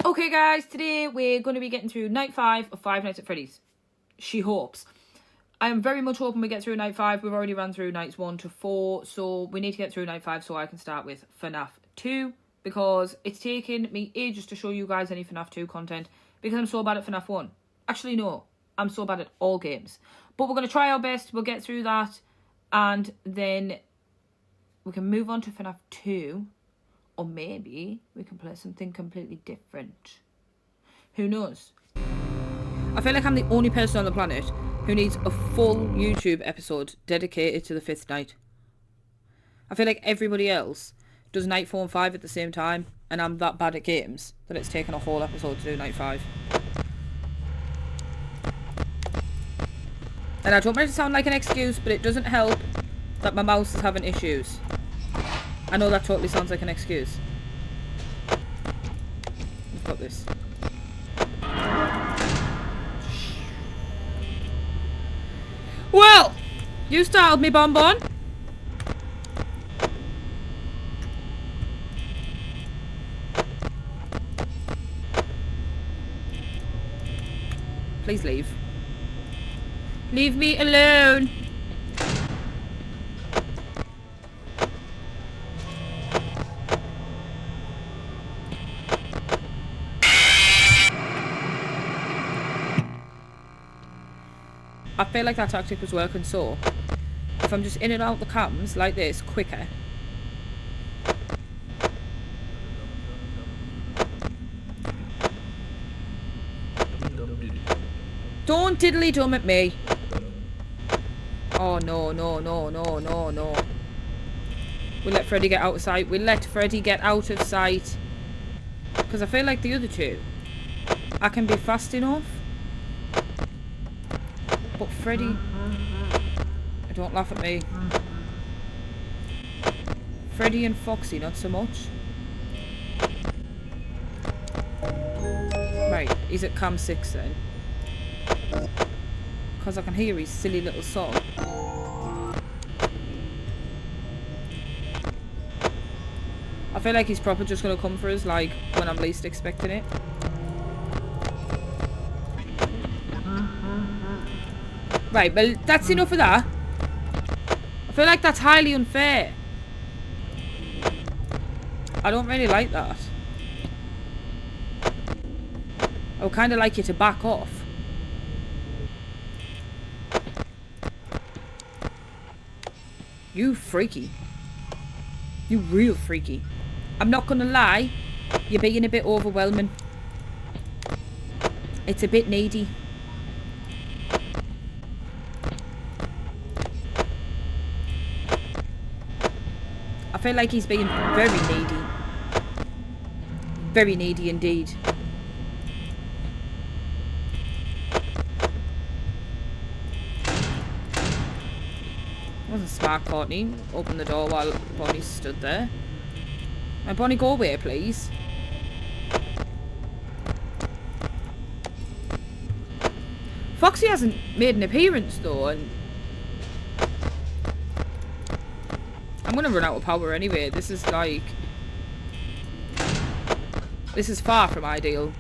Okay guys, today we're going to be getting through night 5 of Five Nights at Freddy's. She hopes. I am very much hoping we get through night 5. We've already run through nights 1 to 4, so we need to get through night 5 so I can start with FNAF 2. Because it's taken me ages to show you guys any FNAF 2 content because I'm so bad at FNAF 1. Actually no, I'm so bad at all games. But we're going to try our best, we'll get through that, and then we can move on to FNAF 2. Or maybe we can play something completely different. Who knows? I feel like I'm the only person on the planet who needs a full YouTube episode dedicated to the 5th night. I feel like everybody else does night 4 and 5 at the same time, and I'm that bad at games that it's taken a whole episode to do night 5. And I don't want it to sound like an excuse, but it doesn't help that my mouse is having issues. I know that totally sounds like an excuse. I've got this. Well, you styled me, Bonbon. Please leave. Leave me alone. I feel like that tactic was working, so if I'm just in and out the cams like this quicker. Don't diddly dum at me. Oh no, no, no, no, no, no. We let Freddy get out of sight. We let Freddy get out of sight. Because I feel like the other two, I can be fast enough. But Freddy, don't laugh at me. Freddy and Foxy, not so much. Right, he's at cam 6 then. Because I can hear his silly little song. I feel like he's probably just going to come for us, like, when I'm least expecting it. Right, well, that's enough of that. I feel like that's highly unfair. I don't really like that. I would kind of like you to back off. You freaky. You real freaky. I'm not gonna lie, you're being a bit overwhelming. It's a bit needy. I feel like he's being very needy. Very needy indeed. Wasn't smart, Courtney. Open the door while Bonnie stood there. My Bonnie, go away, please. Foxy hasn't made an appearance though, and I'm gonna run out of power anyway. This is like... This is far from ideal.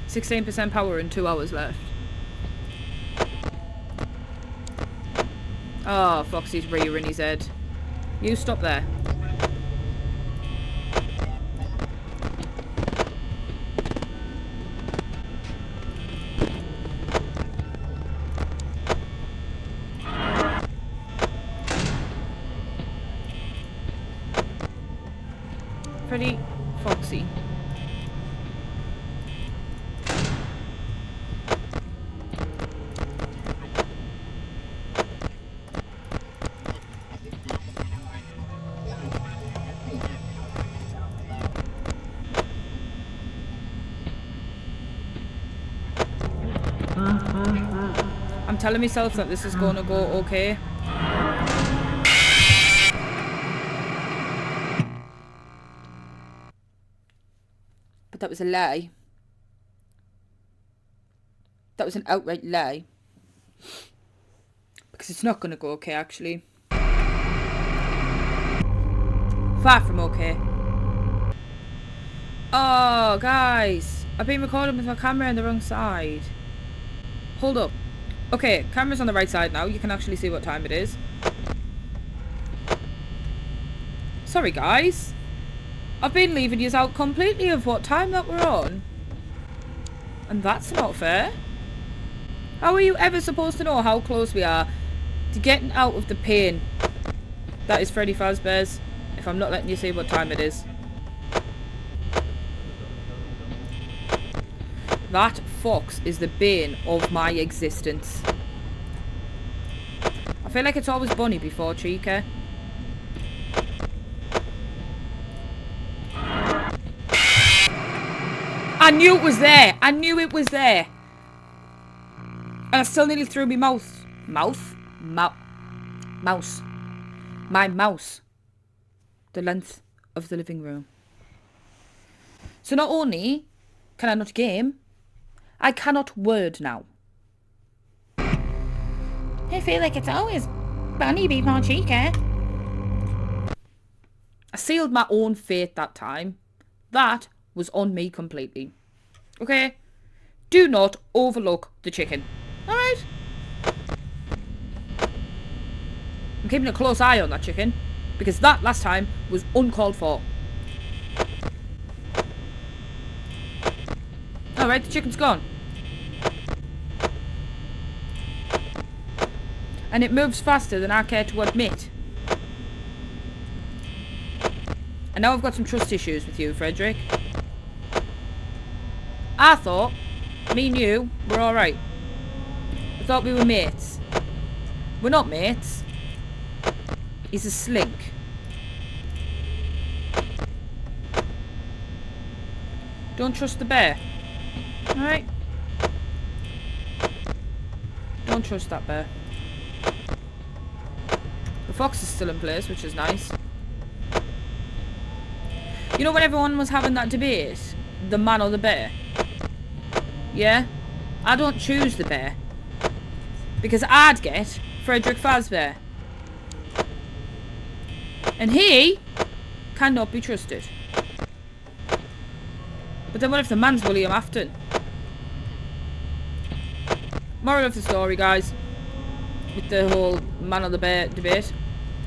16% power and 2 hours left. Oh, Foxy's rearing his head. You stop there. Freddy, Foxy. I'm telling myself that this is going to go okay. But that was a lie. That was an outright lie. Because it's not going to go okay, actually. Far from okay. Oh, guys. I've been recording with my camera on the wrong side. Hold up. Okay, camera's on the right side now. You can actually see what time it is. Sorry, guys. I've been leaving you out completely of what time that we're on. And that's not fair. How are you ever supposed to know how close we are to getting out of the pain that is Freddy Fazbear's if I'm not letting you see what time it is? That fox is the bane of my existence. I feel like it's always Bunny before Chica. I knew it was there. I knew it was there. And I still nearly threw my mouse. Mouse. My mouse. The length of the living room. So not only can I not game, I cannot word now. I feel like it's always Bunny before Chica. I sealed my own fate that time. That was on me completely. Okay? Do not overlook the chicken. Alright? I'm keeping a close eye on that chicken. Because that last time was uncalled for. Alright, the chicken's gone. And it moves faster than I care to admit. And now I've got some trust issues with you, Frederick. I thought me and you were alright. I thought we were mates. We're not mates. He's a slink. Don't trust the bear. Alright? Don't trust that bear. The fox is still in place, which is nice. You know when everyone was having that debate? The man or the bear? Yeah? I don't choose the bear. Because I'd get Freddy Fazbear. And he cannot be trusted. But then what if the man's William Afton? Moral of the story, guys. With the whole man or the bear debate.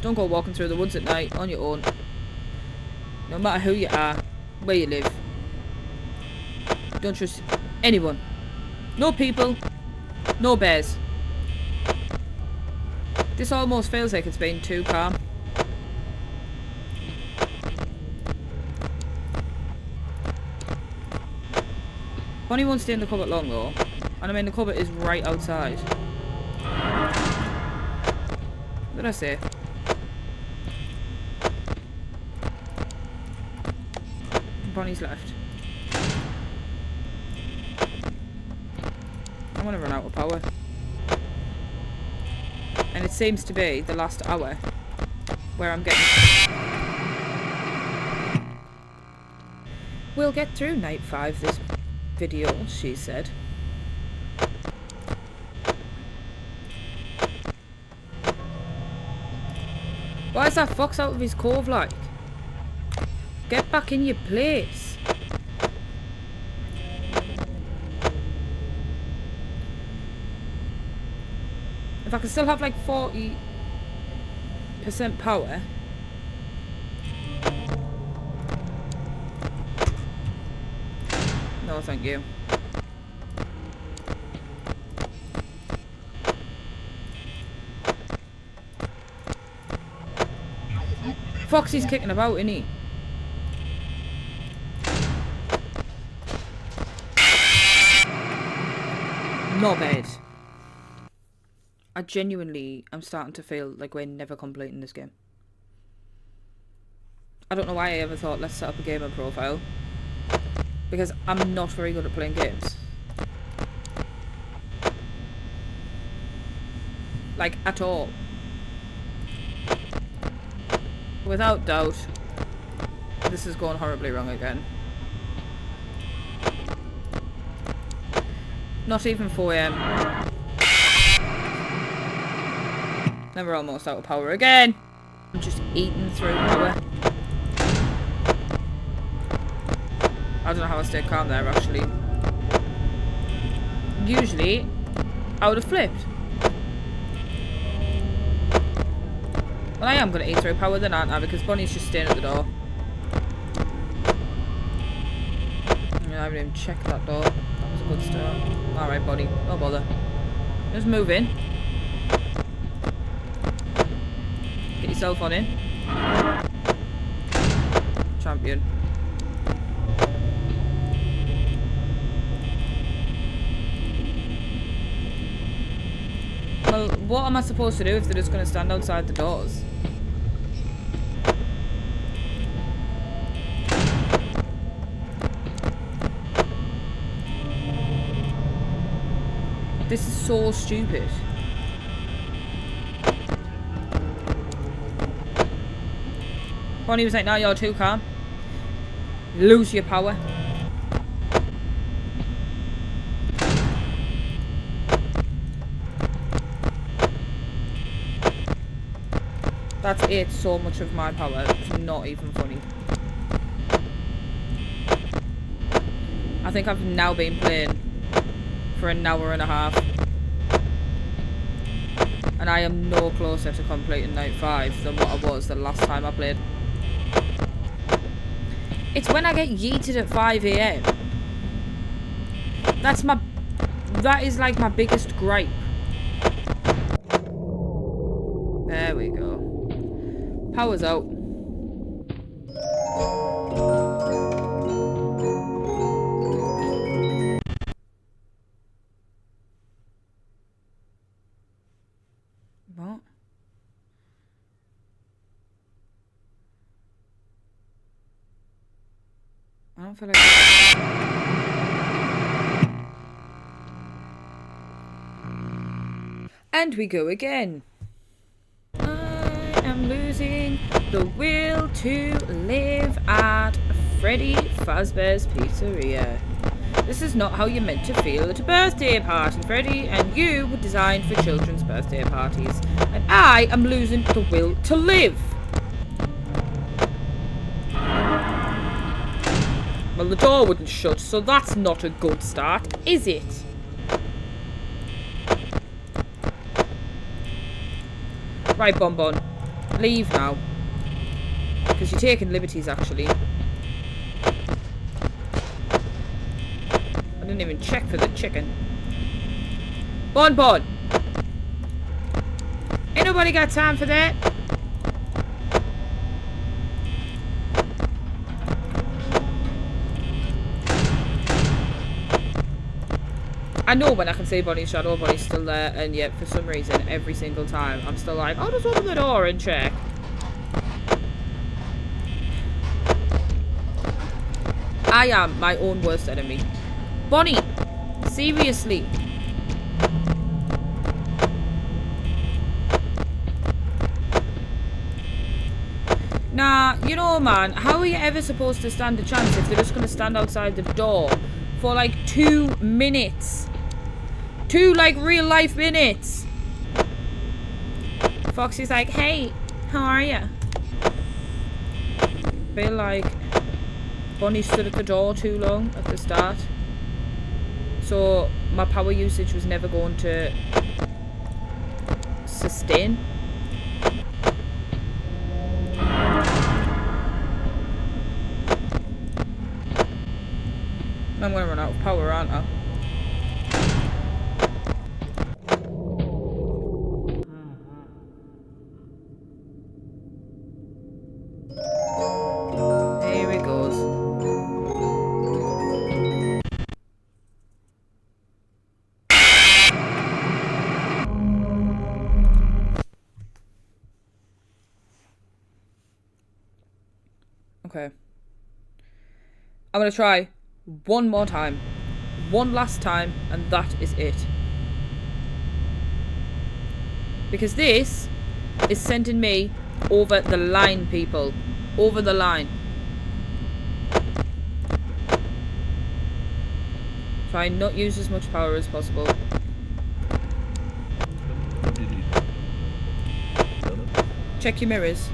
Don't go walking through the woods at night on your own. No matter who you are, where you live. Don't trust anyone. No people. No bears. This almost feels like it's been too calm. Bonnie won't stay in the cupboard long though. And I mean the cupboard is right outside. What did I say? Bonnie's left. I'm gonna run out of power. And it seems to be the last hour where I'm getting... We'll get through night 5 this video, she said. Why is that fox out of his cove like? Get back in your place. If I can still have like 40% power. No, thank you. Foxy's kicking about, isn't he? Not bad. I genuinely am starting to feel like we're never completing this game. I don't know why I ever thought let's set up a gamer profile. Because I'm not very good at playing games. Like, at all. Without doubt, this is going horribly wrong again. Not even 4 AM. Then we're almost out of power again. I'm just eating through power. I don't know how I stayed calm there, actually. Usually, I would have flipped. Well, I am going to eat through power then, aren't I? Because Bonnie's just staying at the door. I haven't even checked that door. That was a good start. Alright, Bonnie. No bother. Just move in. Get yourself on in. Champion. Well, what am I supposed to do if they're just going to stand outside the doors? This is so stupid. Bonnie was like, no, you're too calm. Lose your power. That's it, so much of my power. It's not even funny. I think I've now been playing for an hour and a half. And I am no closer to completing night 5 than what I was the last time I played. It's when I get yeeted at 5 AM. That is like my biggest gripe. There we go. Power's out. What? I don't feel like... And we go again. I'm losing the will to live at Freddy Fazbear's Pizzeria. This is not how you're meant to feel at a birthday party, Freddy, and you were designed for children's birthday parties. And I am losing the will to live. Well, the door wouldn't shut, so that's not a good start, is it? Right, Bonbon. Leave now. Because you're taking liberties, actually. I didn't even check for the chicken. Bonbon! Ain't nobody got time for that. I know when I can see Bonnie's shadow, Bonnie's still there, and yet for some reason, every single time, I'm still like, I'll just open the door and check. I am my own worst enemy. Bonnie! Seriously! Nah, you know, man, how are you ever supposed to stand a chance if they're just going to stand outside the door for like 2 minutes? 2 like real life minutes. Foxy's like, hey, how are you? Feel like Bonnie stood at the door too long at the start, so my power usage was never going to sustain. I'm gonna run out of power, aren't I? Here it goes. Okay. I'm gonna try one more time. One last time, and that is it. Because this is sending me over the line, people. Over the line. Try and not use as much power as possible. Check your mirrors.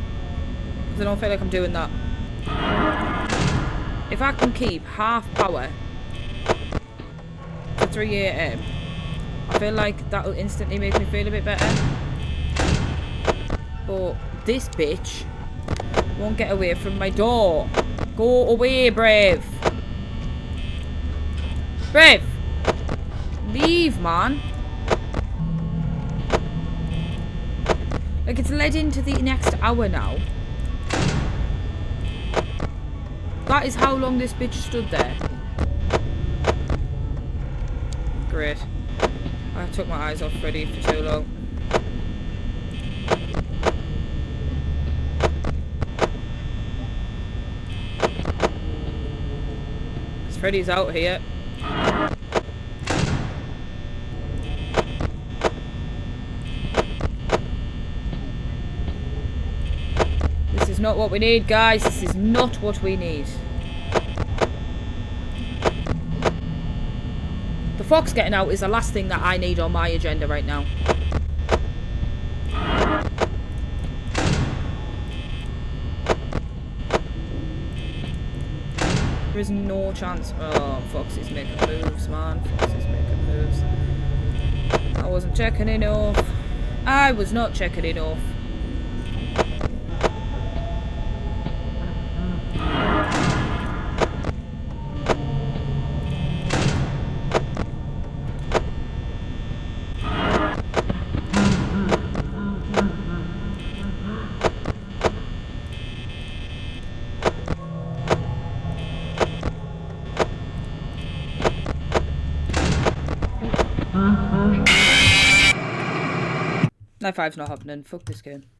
Because I don't feel like I'm doing that. If if I can keep half power to 3 AM, I feel like that'll instantly make me feel a bit better. But this bitch won't get away from my door. Go away, Brave. Brave! Leave, man. Like, it's led into the next hour now. That is how long this bitch stood there. Great. I took my eyes off Freddy for too long. Because Freddy's out here. This is not what we need, guys. This is not what we need. The fox getting out is the last thing that I need on my agenda right now. There is no chance. Oh, Foxy's making moves, man. Foxy's making moves. I wasn't checking enough. I was not checking enough. Night 5's not happening. Fuck this game.